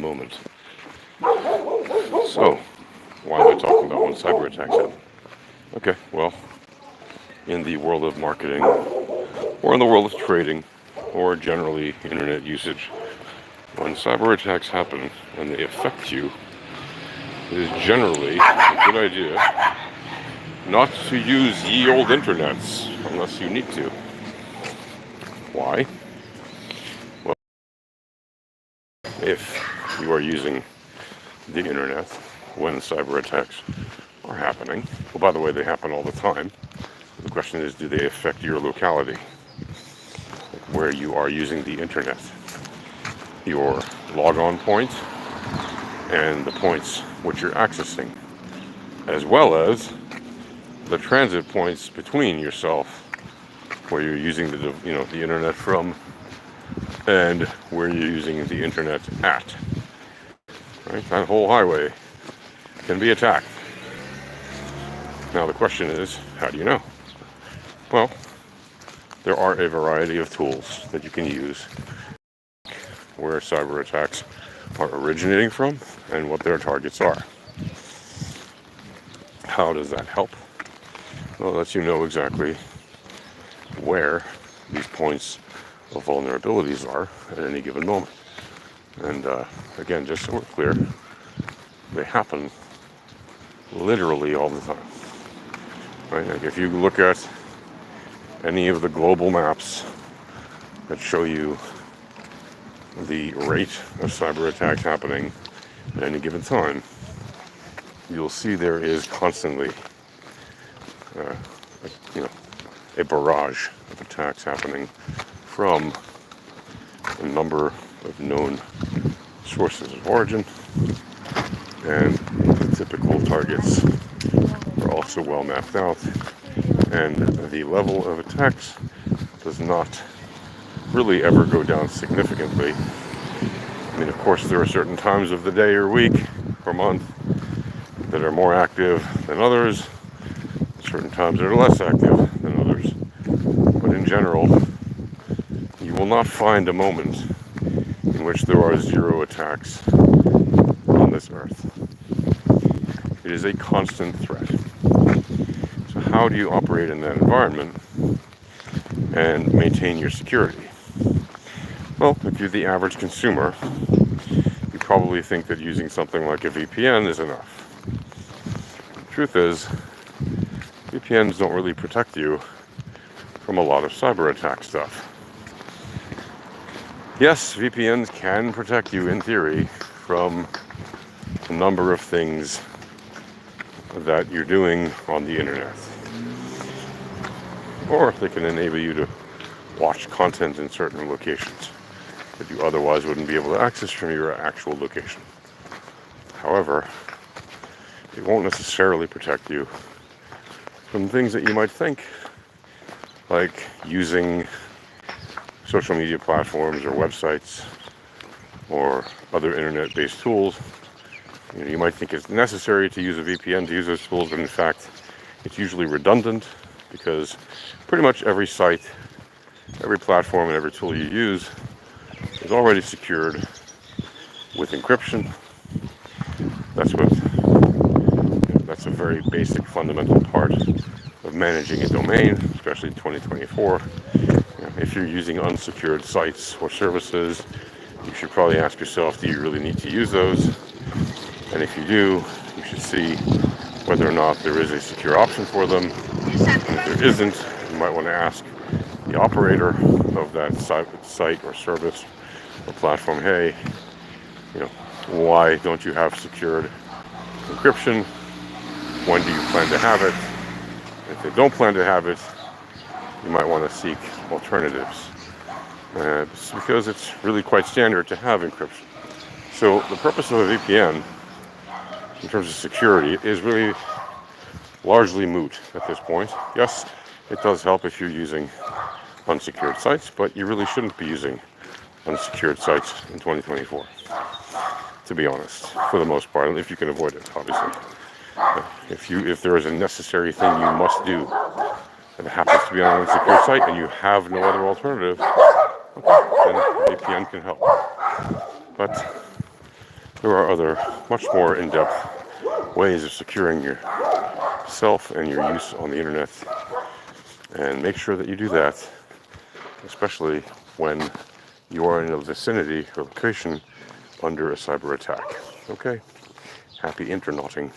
moment. So, why am I talking about when cyber attacks happen? Okay, well, in the world of marketing, or in the world of trading, or generally internet usage, when cyber attacks happen and they affect you, it is generally a good idea not to use ye old internets unless you need to. Why? Well, if you are using the internet when cyber attacks are happening, well, by the way, they happen all the time. The question is, do they affect your locality, like where you are using the internet, your logon points, and the points which you're accessing, as well as the transit points between yourself, where you're using the internet from, and where you're using the internet at. Right? That whole highway can be attacked. Now the question is, how do you know? Well, there are a variety of tools that you can use where cyber attacks are originating from and what their targets are. How does that help? Well, it lets you know exactly where these points of vulnerabilities are at any given moment. And again, just so we're clear, they happen literally all the time. Right? Like if you look at any of the global maps that show you the rate of cyber attacks happening at any given time, you'll see there is constantly a barrage of attacks happening from a number of known sources of origin, and the typical targets are also well mapped out, and the level of attacks does not really ever go down significantly. I mean, of course, there are certain times of the day or week or month that are more active than others, certain times that are less active than others. But in general, you will not find a moment in which there are zero attacks on this earth. It is a constant threat. So how do you operate in that environment and maintain your security? Well, if you're the average consumer, you probably think that using something like a VPN is enough. The truth is, VPNs don't really protect you from a lot of cyber attack stuff. Yes, VPNs can protect you in theory from a number of things that you're doing on the internet. Or they can enable you to watch content in certain locations that you otherwise wouldn't be able to access from your actual location. However, it won't necessarily protect you from things that you might think, like using social media platforms or websites or other internet-based tools. You might think it's necessary to use a VPN to use those tools, but in fact, it's usually redundant because pretty much every site, every platform, and every tool you use is already secured with encryption. That's a very basic, fundamental part of managing a domain, especially in 2024. If you're using unsecured sites or services, you should probably ask yourself, do you really need to use those? And if you do, you should see whether or not there is a secure option for them. And if there isn't, you might want to ask the operator of that site or service or platform, hey, why don't you have secured encryption? When do you plan to have it? If they don't plan to have it, you might want to seek alternatives. It's because it's really quite standard to have encryption. So the purpose of a VPN, in terms of security, is really largely moot at this point. Yes, it does help if you're using unsecured sites, but you really shouldn't be using unsecured sites in 2024, to be honest, for the most part, if you can avoid it, obviously. If there is a necessary thing you must do, and it happens to be on an unsecured site and you have no other alternative, okay, then VPN can help. But There are other, much more in-depth ways of securing yourself and your use on the internet. And make sure that you do that, especially when you are in a vicinity or location under a cyber attack. Okay? Happy internauting.